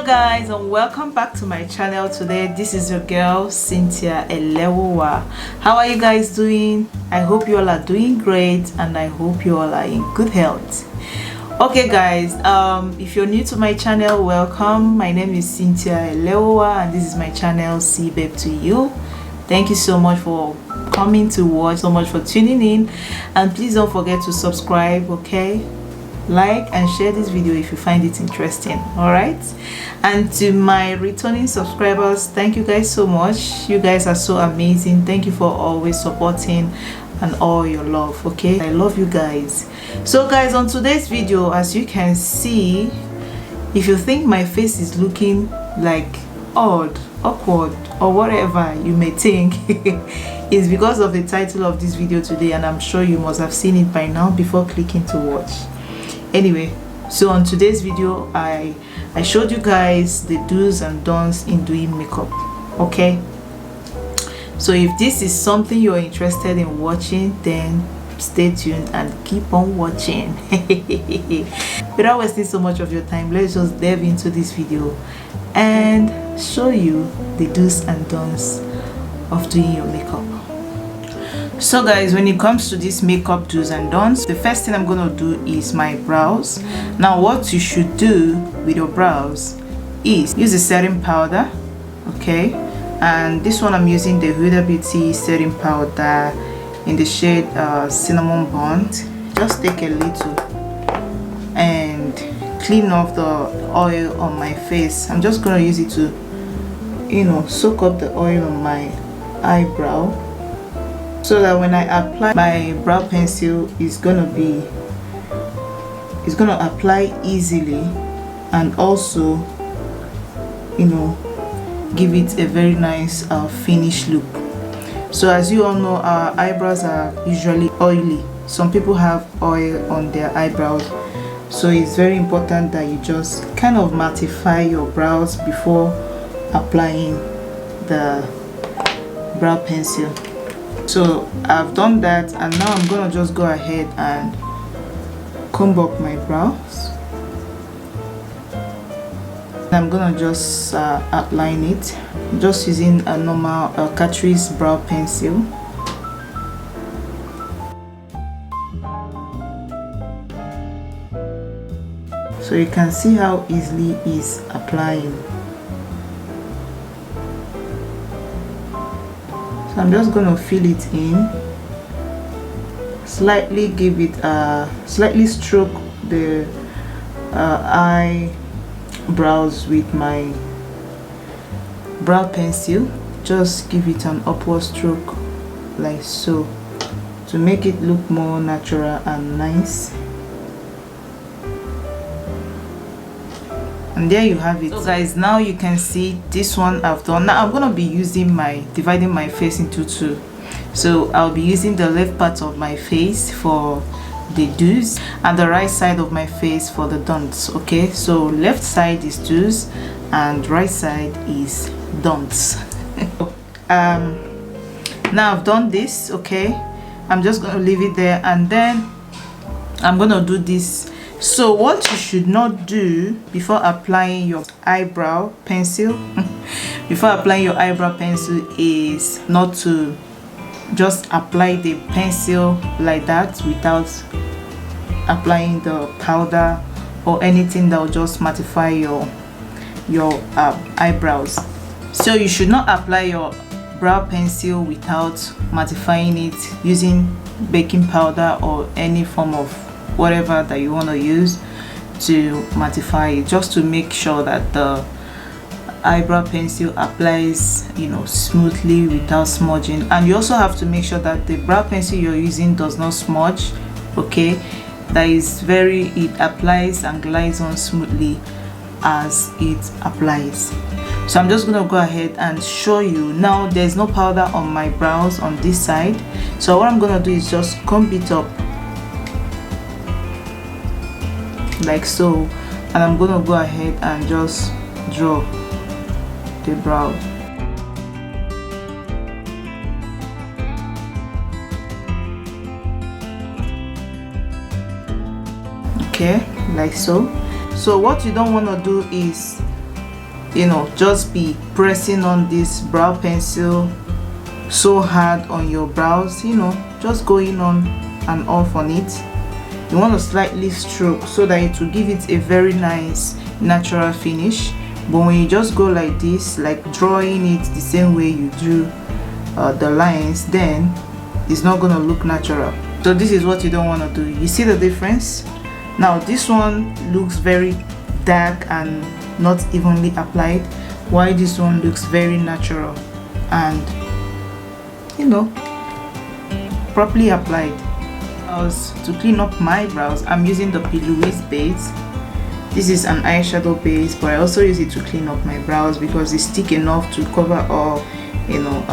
Hello guys, and welcome back to my channel. Today this is your girl Cynthia Elewowa. How are you guys doing? I hope you all are doing great, and I hope you all are in good health. Okay guys, if you're new to my channel, welcome. My name is Cynthia Elewowa and this is my channel C Babe to You. Thank you so much for coming to watch, so much for tuning in, and please don't forget to subscribe, okay? Like and share this video if you find it interesting. All right, and to my returning subscribers, thank you guys so much. You guys are so amazing. Thank you for always supporting and all your love. Okay, I love you guys. So guys, on today's video, as you can see, if you think my face is looking like odd, awkward, or whatever you may think, it's because of the title of this video today, and I'm sure you must have seen it by now before clicking to watch. Anyway, so on today's video, I showed you guys the do's and don'ts in doing makeup. Okay, so if this is something you're interested in watching, then stay tuned and keep on watching. Without wasting so much of your time, let's just delve into this video and show you the do's and don'ts of doing your makeup. So guys, when it comes to this makeup do's and don'ts, the first thing I'm gonna do is my brows. Now what you should do with your brows is use a setting powder, okay? And this one I'm using the Huda Beauty setting powder in the shade Cinnamon Burnt. Just take a little and clean off the oil on my face. I'm just gonna use it to, you know, soak up the oil on my eyebrow, so that when I apply my brow pencil, it's gonna apply easily, and also, you know, give it a very nice finished look. So as you all know, our eyebrows are usually oily. Some people have oil on their eyebrows, so it's very important that you just kind of mattify your brows before applying the brow pencil. So I've done that, and now I'm gonna just go ahead and comb up my brows. I'm gonna just outline it just using a normal Catrice brow pencil. So you can see how easily it's applying. So I'm just going to fill it in, slightly give it slightly stroke the eyebrows with my brow pencil. Just give it an upward stroke like so to make it look more natural and nice. And there you have it. So guys, now you can see this one I've done. Now I'm gonna be dividing my face into two. So I'll be using the left part of my face for the do's and the right side of my face for the don'ts. Okay, so left side is do's and right side is don'ts. Now I've done this, okay, I'm just gonna leave it there, and then I'm gonna do this. So what you should not do before applying your eyebrow pencil is not to just apply the pencil like that without applying the powder or anything that will just mattify your eyebrows. So you should not apply your brow pencil without mattifying it using baking powder or any form of whatever that you want to use to mattify it, just to make sure that the eyebrow pencil applies, you know, smoothly without smudging. And you also have to make sure that the brow pencil you're using does not smudge, okay? That is it applies and glides on smoothly as it applies. So I'm just gonna go ahead and show you. Now there's no powder on my brows on this side, so what I'm gonna do is just comb it up like so, and I'm gonna go ahead and just draw the brow. Okay, like so. So what you don't want to do is you know, just be pressing on this brow pencil so hard on your brows, you know, just going on and off on it. You want to slightly stroke so that it will give it a very nice natural finish. But when you just go like this, like drawing it the same way you do the lines, then it's not gonna look natural. So this is what you don't want to do. You see the difference? Now this one looks very dark and not evenly applied, while this one looks very natural and, you know, properly applied. To clean up my brows, I'm using the Lovelies base. This is an eyeshadow base, but I also use it to clean up my brows because it's thick enough to cover all, you know,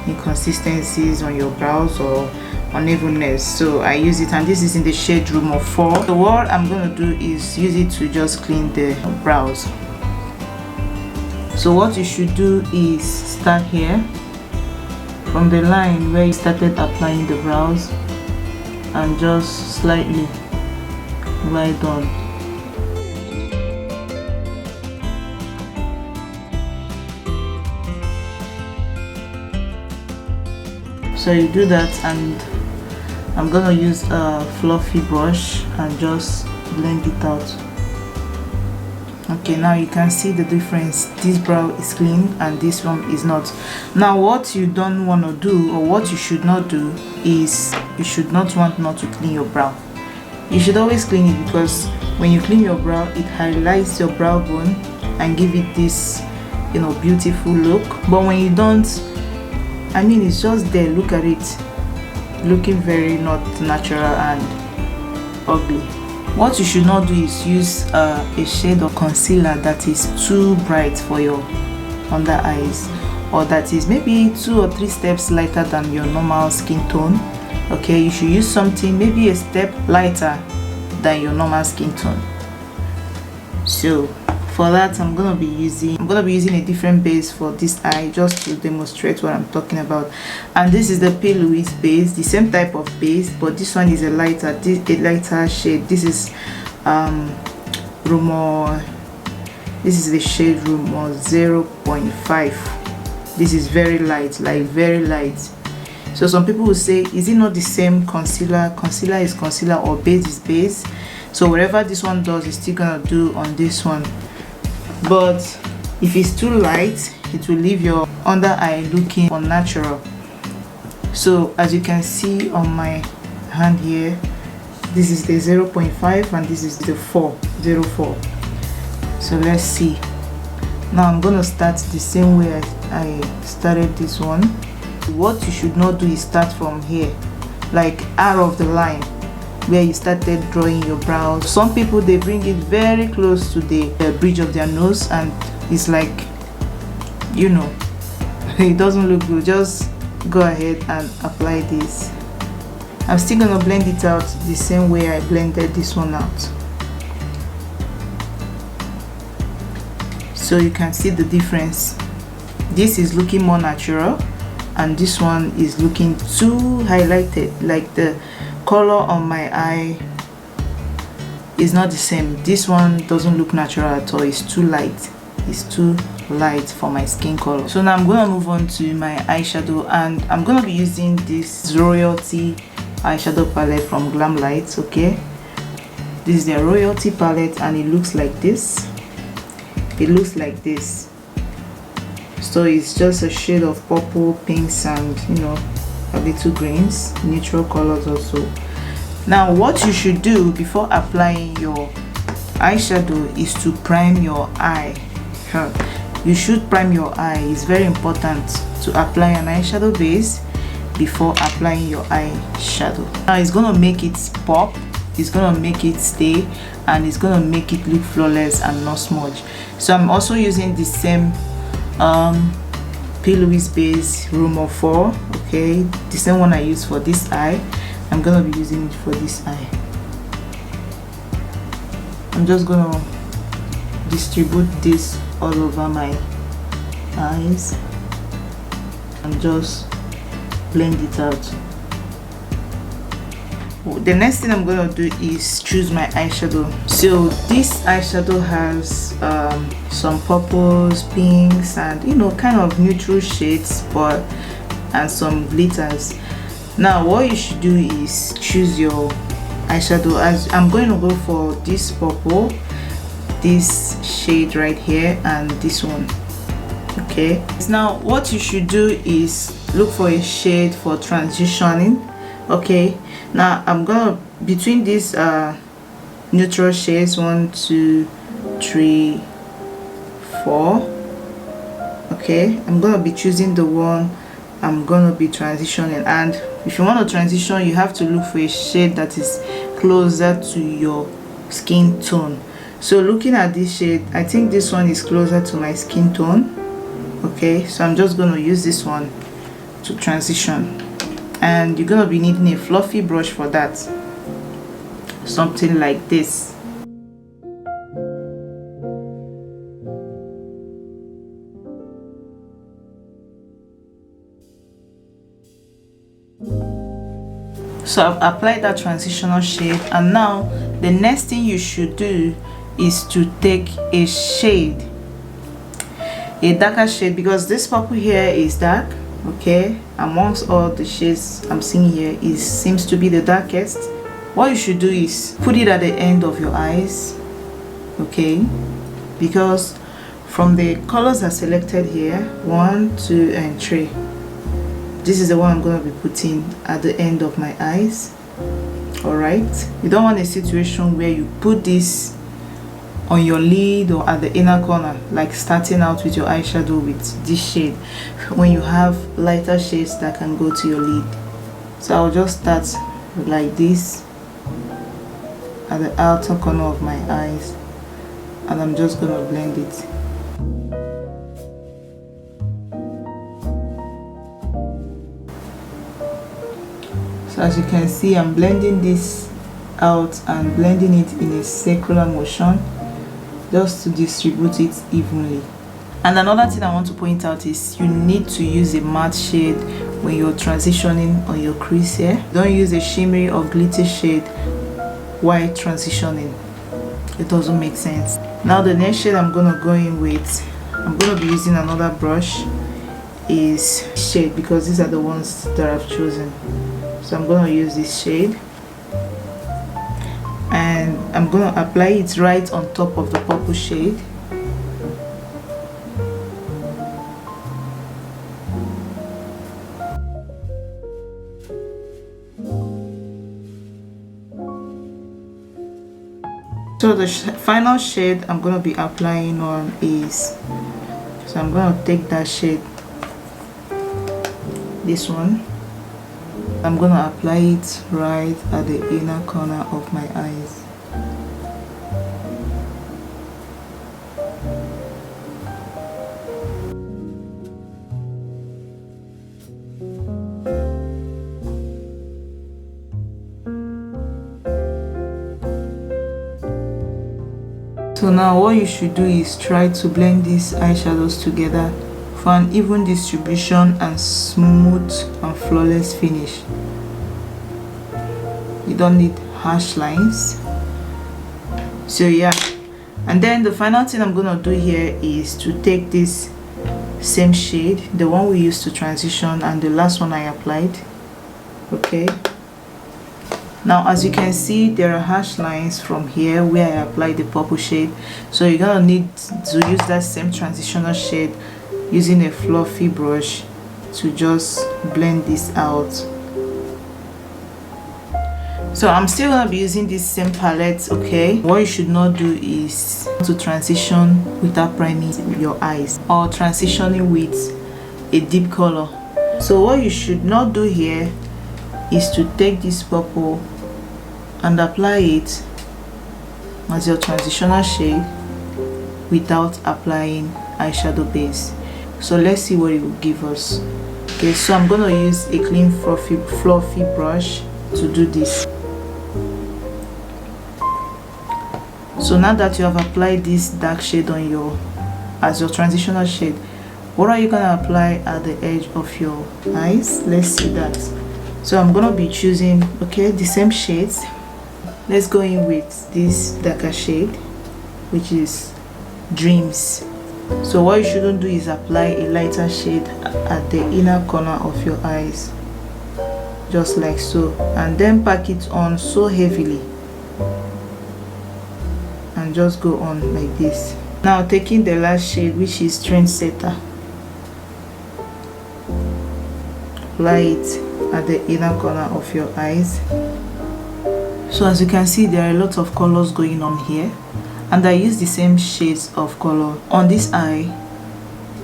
inconsistencies on your brows or unevenness. So I use it, and this is in the shade Room of 4. So what I'm gonna do is use it to just clean the brows. So what you should do is start here from the line where you started applying the brows and just slightly glide on. So you do that, and I'm gonna use a fluffy brush and just blend it out. Okay, now you can see the difference. This brow is clean and this one is not. Now what you don't want to do, or what you should not do, is you should not want not to clean your brow. You should always clean it, because when you clean your brow, it highlights your brow bone and give it this, you know, beautiful look. But when you don't, I mean, it's just there. Look at it, looking very not natural and ugly. What you should not do is use a shade of concealer that is too bright for your under eyes, or that is maybe 2 or 3 steps lighter than your normal skin tone. Okay, you should use something maybe a step lighter than your normal skin tone. So for that, I'm gonna be using a different base for this eye, just to demonstrate what I'm talking about. And this is the Lovelies base, the same type of base, but this one is a lighter shade. This is this is the shade Rumor 0.5. This is very light, like very light. So some people will say, is it not the same concealer? Concealer is concealer, or base is base. So whatever this one does, is still gonna do on this one. But if it's too light, it will leave your under eye looking unnatural. So as you can see on my hand here, this is the 0.5 and this is the 04. So let's see. Now I'm gonna start the same way I started this one. What you should not do is start from here, like out of the line where you started drawing your brows. Some people, they bring it very close to the bridge of their nose, and it's like, you know, it doesn't look good. Just go ahead and apply this. I'm still gonna blend it out the same way I blended this one out, so you can see the difference. This is looking more natural, and this one is looking too highlighted. Like the color on my eye is not the same. This one doesn't look natural at all. It's too light. It's too light for my skin color. So now I'm going to move on to my eyeshadow, and I'm going to be using this Royalty eyeshadow palette from Glam Lights. Okay, this is their Royalty palette, and it looks like this. It looks like this. So it's just a shade of purple, pinks, and, you know, a little greens, neutral colors also. Now what you should do before applying your eyeshadow is to prime your eye. You should prime your eye. It's very important to apply an eyeshadow base before applying your eyeshadow. Now it's gonna make it pop, it's gonna make it stay, and it's gonna make it look flawless and not smudge. So I'm also using the same Lovelies base Rumor 4. Okay, the same one I use for this eye. I'm gonna be using it for this eye. I'm just gonna distribute this all over my eyes and just blend it out. the next thing I'm gonna do is choose my eyeshadow. So this eyeshadow has some purples, pinks, and you know, kind of neutral shades, but and some glitters. Now what you should do is choose your eyeshadow. As I'm going to go for this purple, this shade right here, and this one. Okay, now what you should do is look for a shade for transitioning. Okay, now I'm gonna between these neutral shades, 1 2 3 4. Okay, I'm gonna be choosing the one I'm gonna be transitioning, and if you want to transition, you have to look for a shade that is closer to your skin tone. So looking at this shade, I think this one is closer to my skin tone. Okay, so I'm just going to use this one to transition, and you're going to be needing a fluffy brush for that, something like this. So I've applied that transitional shade, and now the next thing you should do is to take a shade, a darker shade, because this purple here is dark. Okay, amongst all the shades I'm seeing here, is seems to be the darkest. What you should do is put it at the end of your eyes. Okay, because from the colors I selected here, 1 2 and 3, this is the one I'm going to be putting at the end of my eyes. All right, you don't want a situation where you put this on your lid or at the inner corner, like starting out with your eyeshadow with this shade, when you have lighter shades that can go to your lid. So I'll just start like this at the outer corner of my eyes, and I'm just gonna blend it. So as you can see, I'm blending this out and blending it in a circular motion, just to distribute it evenly. And another thing I want to point out is you need to use a matte shade when you're transitioning on your crease here. Don't use a shimmery or glittery shade while transitioning. It doesn't make sense. Now the next shade I'm gonna go in with, I'm gonna be using another brush, is shade, because these are the ones that I've chosen. So I'm gonna use this shade, and I'm going to apply it right on top of the purple shade. So the final shade I'm going to be applying on is, so I'm going to take that shade, this one. I'm going to apply it right at the inner corner of my eyes. So now what you should do is try to blend these eyeshadows together for an even distribution and smooth and flawless finish. You don't need harsh lines. So yeah, and then the final thing I'm gonna do here is to take this same shade, the one we used to transition and the last one I applied. Okay, now as you can see, there are harsh lines from here where I applied the purple shade, so you're gonna need to use that same transitional shade using a fluffy brush to just blend this out. So I'm still gonna be using this same palette. Okay, what you should not do is to transition without priming your eyes or transitioning with a deep color. So what you should not do here is to take this purple and apply it as your transitional shade without applying eyeshadow base. So let's see what it will give us. Okay, so I'm gonna use a clean fluffy brush to do this. So now that you have applied this dark shade on your as your transitional shade, what are you gonna apply at the edge of your eyes? Let's see that. So I'm gonna be choosing, okay, the same shades. Let's go in with this darker shade, which is Dreams. So what you shouldn't do is apply a lighter shade at the inner corner of your eyes, just like so, and then pack it on so heavily and just go on like this. Now taking the last shade, which is Trendsetter, apply it at the inner corner of your eyes. So as you can see, there are a lot of colors going on here, and I use the same shades of color on this eye,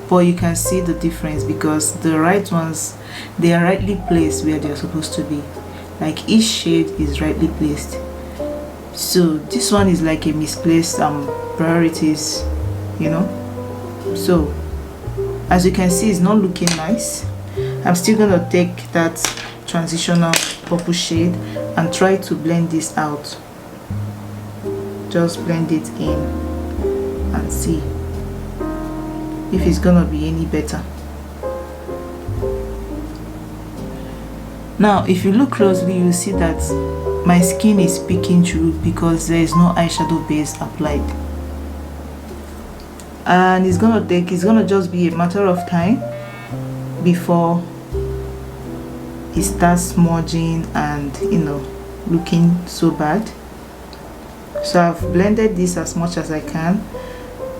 but you can see the difference because the right ones, they are rightly placed where they are supposed to be. Like each shade is rightly placed. So this one is like a misplaced priorities, you know. So as you can see, it's not looking nice. I'm still gonna take that transitional purple shade and try to blend this out. Just blend it in and see if it's gonna be any better. Now if you look closely, you see that my skin is peeking through because there is no eyeshadow base applied, and it's gonna just be a matter of time before it starts smudging and, you know, looking so bad. So I've blended this as much as I can,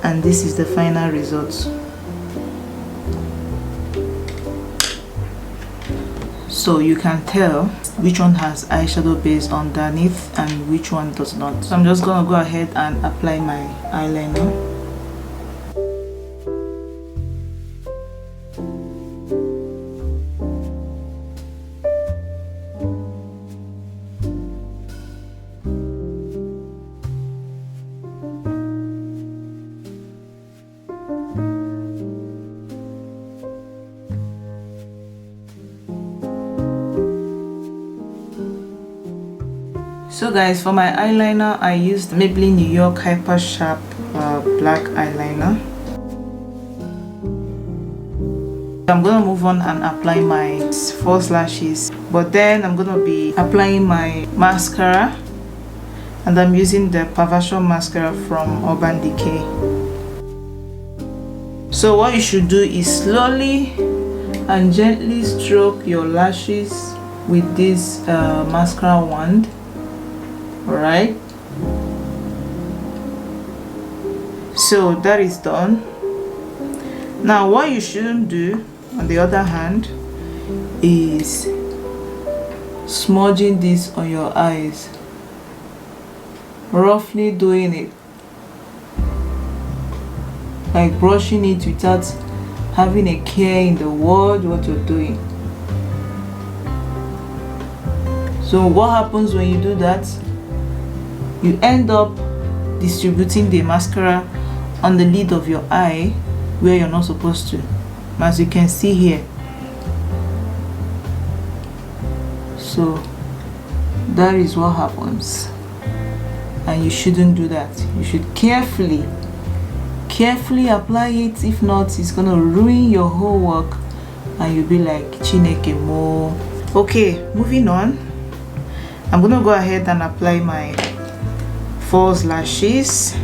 and this is the final result. So you can tell which one has eyeshadow base underneath and which one does not. So I'm just gonna go ahead and apply my eyeliner. So guys, for my eyeliner, I used Maybelline New York Hyper Sharp black eyeliner. I'm gonna move on and apply my false lashes, but then I'm gonna be applying my mascara, and I'm using the Perversion mascara from Urban Decay. So what you should do is slowly and gently stroke your lashes with this mascara wand. Alright, so that is done. Now what you shouldn't do, on the other hand, is smudging this on your eyes, roughly doing it, like brushing it without having a care in the world what you're doing. So what happens when you do that? You end up distributing the mascara on the lid of your eye where you're not supposed to, as you can see here. So that is what happens, and you shouldn't do that. You should carefully apply it. If not, it's gonna ruin your whole work and you'll be like Chineke mo. Okay, moving on, I'm gonna go ahead and apply my false lashes.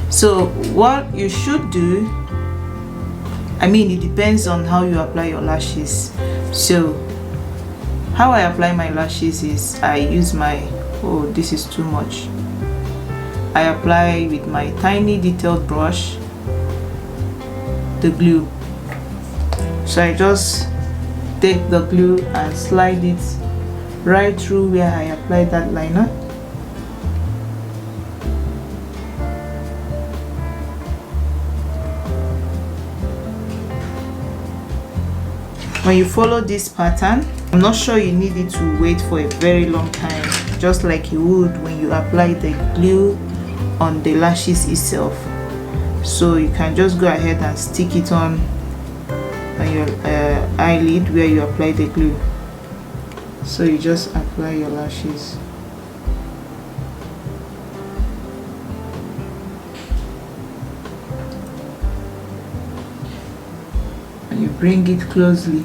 So what you should do, I mean, it depends on how you apply your lashes. So how I apply my lashes is I use my, oh, this is too much. I apply with my tiny detailed brush the glue. So I just take the glue and slide it right through where I applied that liner. When you follow this pattern, I'm not sure you need it to wait for a very long time, just like you would when you apply the glue on the lashes itself. So you can just go ahead and stick it on your eyelid where you apply the glue. So you just apply your lashes. And you bring it closely.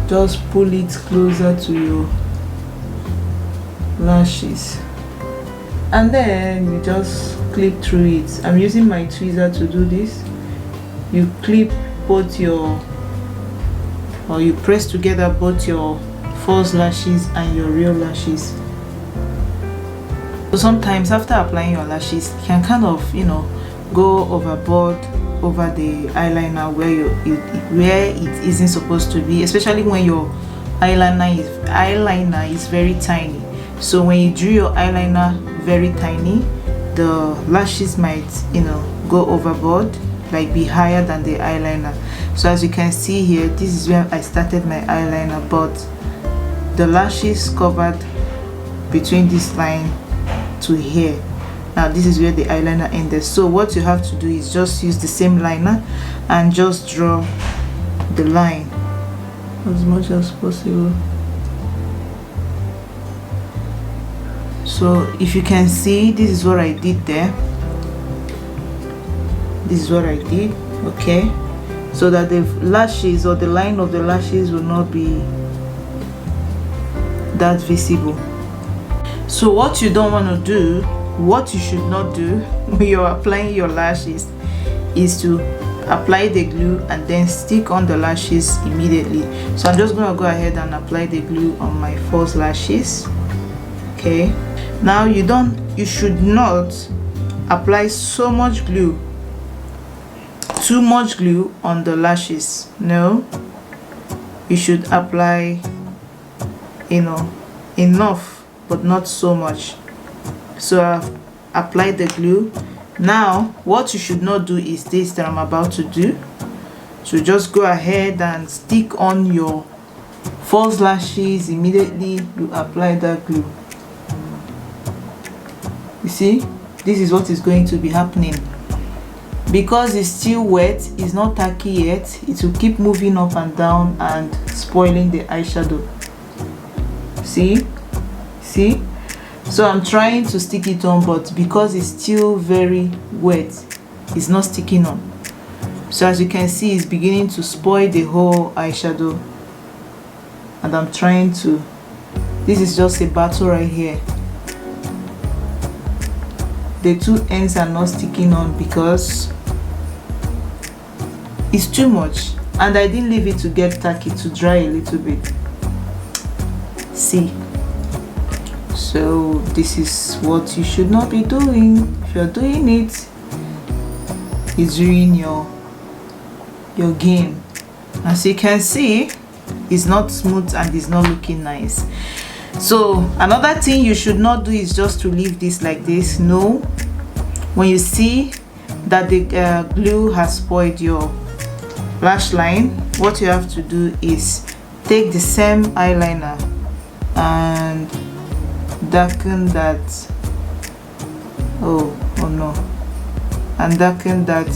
just pull it closer to your lashes, and then you just clip through it. I'm using my tweezer to do this. You clip both your, or you press together both your false lashes and your real lashes. So sometimes after applying your lashes, you can kind of, you know, go overboard over the eyeliner where it isn't supposed to be, especially when your eyeliner is very tiny. So when you drew your eyeliner very tiny, the lashes might, you know, go overboard, like be higher than the eyeliner. So as you can see here, this is where I started my eyeliner, but the lashes covered between this line to here. Now this is where the eyeliner ended. So what you have to do is just use the same liner and just draw the line as much as possible. So if you can see, this is what I did there. This is what I did, okay, so that the lashes or the line of the lashes will not be that visible. So what you don't want to do, what you should not do when you're applying your lashes, is to apply the glue and then stick on the lashes immediately. So I'm just going to go ahead and apply the glue on my false lashes. Okay, now you should not apply so much glue, too much glue on the lashes. No, you should apply, you know, enough, but not so much. So I've applied the glue. Now what you should not do is this that I'm about to do. So just go ahead and stick on your false lashes immediately you apply that glue. You see, this is what is going to be happening. Because it's still wet, it's not tacky yet, it will keep moving up and down and spoiling the eyeshadow. See? So I'm trying to stick it on, but because it's still very wet, it's not sticking on. So as you can see, it's beginning to spoil the whole eyeshadow, and I'm trying to, this is just a battle right here. The two ends are not sticking on because it's too much, and I didn't leave it to get tacky, to dry a little bit. See? So this is what you should not be doing. If you're doing it, it's ruining your game. As you can see, it's not smooth and it's not looking nice. So another thing you should not do is just to leave this like this. No, when you see that the glue has spoiled your lash line, what you have to do is take the same eyeliner and darken that, oh no, and darken that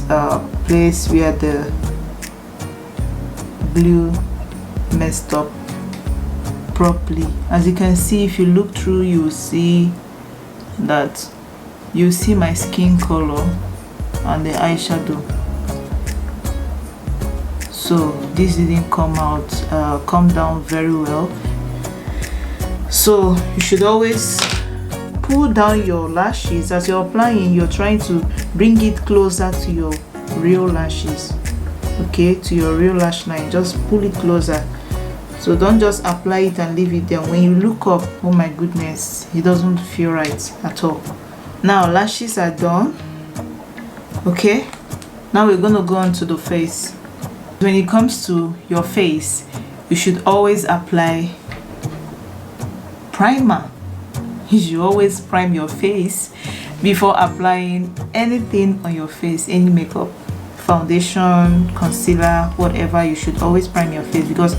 place where the glue messed up properly. As you can see, if you look through, you see that, you see my skin color and the eyeshadow. So this didn't come down very well. So you should always pull down your lashes. As you're applying, you're trying to bring it closer to your real lashes, okay, to your real lash line. Just pull it closer. So don't just apply it and leave it there. When you look up, oh my goodness, it doesn't feel right at all. Now lashes are done. Okay, now we're gonna go on to the face. When it comes to your face, you should always apply primer. You should always prime your face before applying anything on your face, any makeup, foundation, concealer, whatever. You should always prime your face, because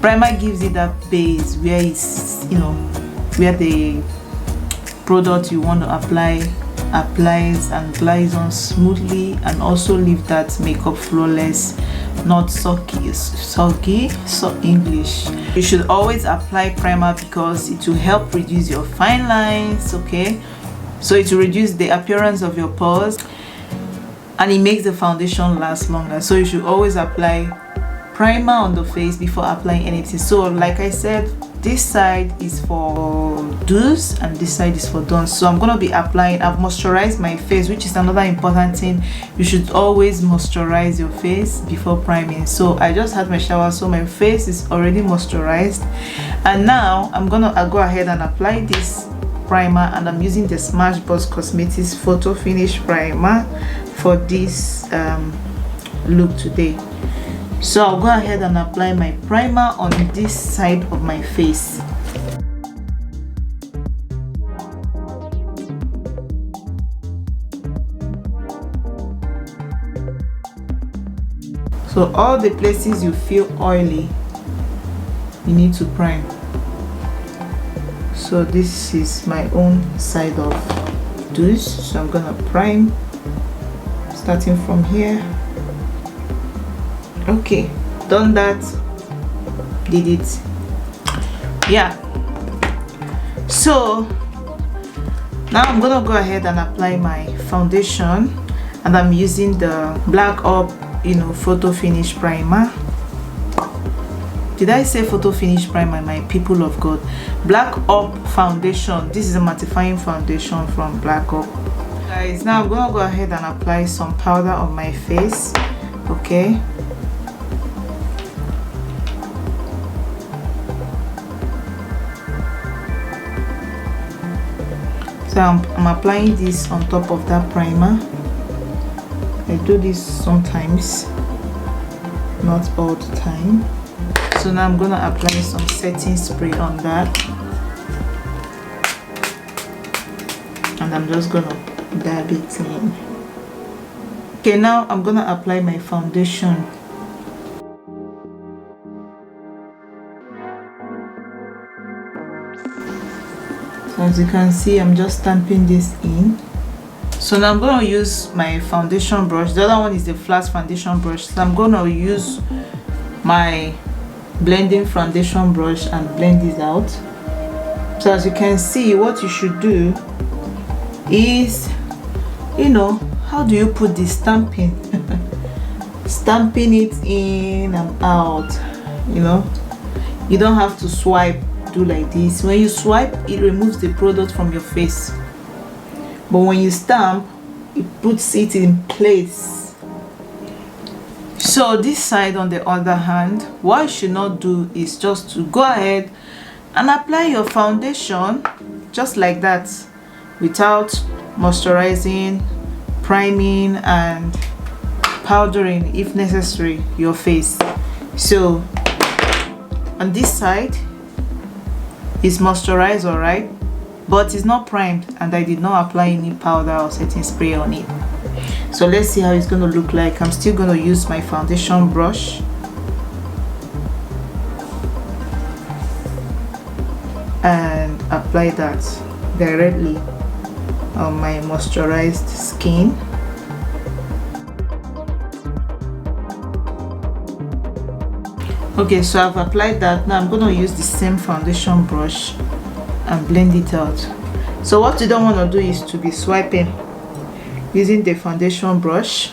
primer gives it that base where it's, you know, where the product you want to apply applies and glides on smoothly, and also leave that makeup flawless, not soggy. So English. You should always apply primer because it will help reduce your fine lines, okay? So it will reduce the appearance of your pores, and it makes the foundation last longer. So you should always apply primer on the face before applying anything. So like I said, this side is for do's and this side is for don'ts. So I'm gonna be applying, I've moisturized my face, which is another important thing. You should always moisturize your face before priming. So I just had my shower, so my face is already moisturized, and now I'm gonna go ahead and apply this primer, and I'm using the Smashbox Cosmetics Photo Finish Primer for this look today. So I'll go ahead and apply my primer on this side of my face. So all the places you feel oily, you need to prime. So this is my own side of do's, so I'm gonna prime starting from here. Okay, done that, did it. Yeah, so now I'm gonna go ahead and apply my foundation, and I'm using the Black Up Photo Finish Primer. Did I say Photo Finish Primer, my people of God? Black Up foundation. This is a mattifying foundation from Black Up. Guys, now I'm gonna go ahead and apply some powder on my face. Okay, so I'm applying this on top of that primer. I do this sometimes, not all the time. So now I'm gonna apply some setting spray on that, and I'm just gonna dab it in. Okay, now I'm gonna apply my foundation. So as you can see, I'm just stamping this in. So now I'm going to use my foundation brush. The other one is the flat foundation brush. So I'm going to use my blending foundation brush and blend this out. So as you can see, what you should do is, how do you put this stamping? Stamping it in and out. You don't have to swipe, do like this. When you swipe, it removes the product from your face, but when you stamp, it puts it in place. So this side, on the other hand, what you should not do is just to go ahead and apply your foundation just like that, without moisturizing, priming, and powdering if necessary your face. So on this side is moisturized, all right, but it's not primed, and I did not apply any powder or setting spray on it. So let's see how it's going to look like. I'm still going to use my foundation brush and apply that directly on my moisturized skin. Okay, so I've applied that. Now I'm going to use the same foundation brush and blend it out. So what you don't want to do is to be swiping using the foundation brush.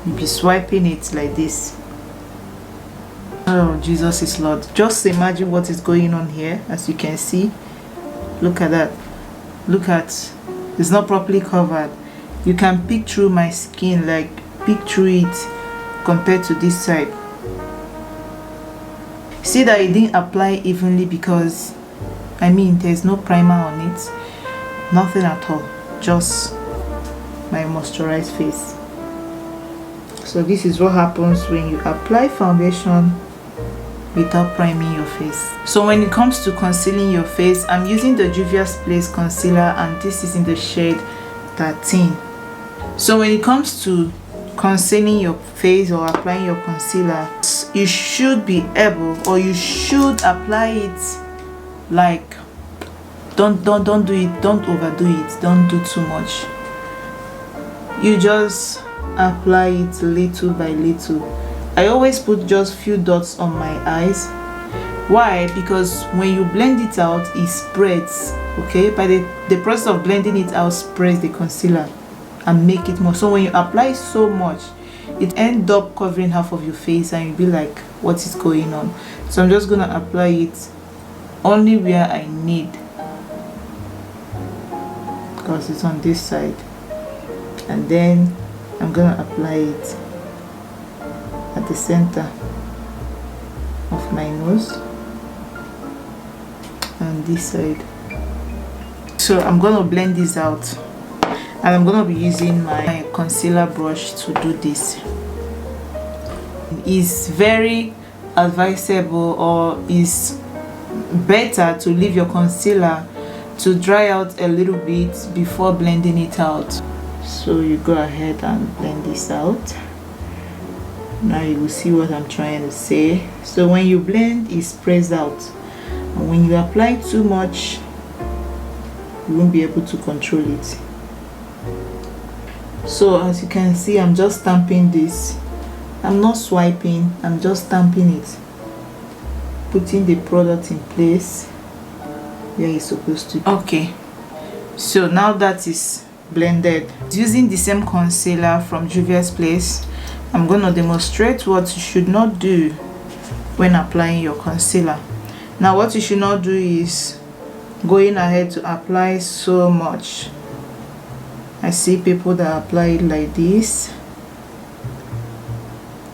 You'll be swiping it like this. Oh, Jesus is Lord. Just imagine what is going on here. As you can see, look at that. Look at, it's not properly covered. You can peek through my skin, like peek through it compared to this side. See that it didn't apply evenly because there's no primer on it, nothing at all, just my moisturized face. So this is what happens when you apply foundation without priming your face. So when it comes to concealing your face, I'm using the Juvia's Place concealer, and this is in the shade 13. So when it comes to concealing your face or applying your concealer, you should be able, or you should apply it like, don't do it, don't overdo it, don't do too much. You just apply it little by little. I always put just few dots on my eyes. Why? Because when you blend it out, it spreads. Okay, by the process of blending it out spreads the concealer and make it more. So when you apply so much, it end up covering half of your face and you'll be like, what is going on? So I'm just gonna apply it only where I need, because it's on this side, and then I'm gonna apply it at the center of my nose and this side. So I'm gonna blend this out, and I'm gonna be using my concealer brush to do this. It's very advisable, or is better to leave your concealer to dry out a little bit before blending it out. So you go ahead and blend this out. Now you will see what I'm trying to say. So when you blend, it sprays out, and when you apply too much, you won't be able to control it. So as you can see, I'm just stamping this. I'm not swiping, I'm just stamping it, putting the product in place where it's supposed to be. Okay, so now that is blended, using the same concealer from Juvia's Place, I'm going to demonstrate what you should not do when applying your concealer. Now what you should not do is going ahead to apply so much. I see people that apply it like this,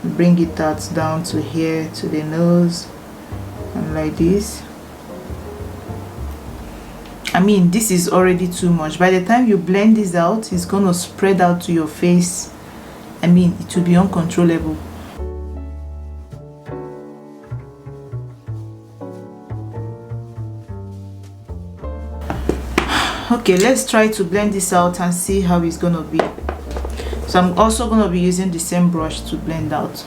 bring it out down to here, to the nose, and like this. I mean, this is already too much. By the time you blend this out, it's gonna spread out to your face. I mean, it will be uncontrollable. Okay, let's try to blend this out and see how it's gonna be. So I'm also gonna be using the same brush to blend out.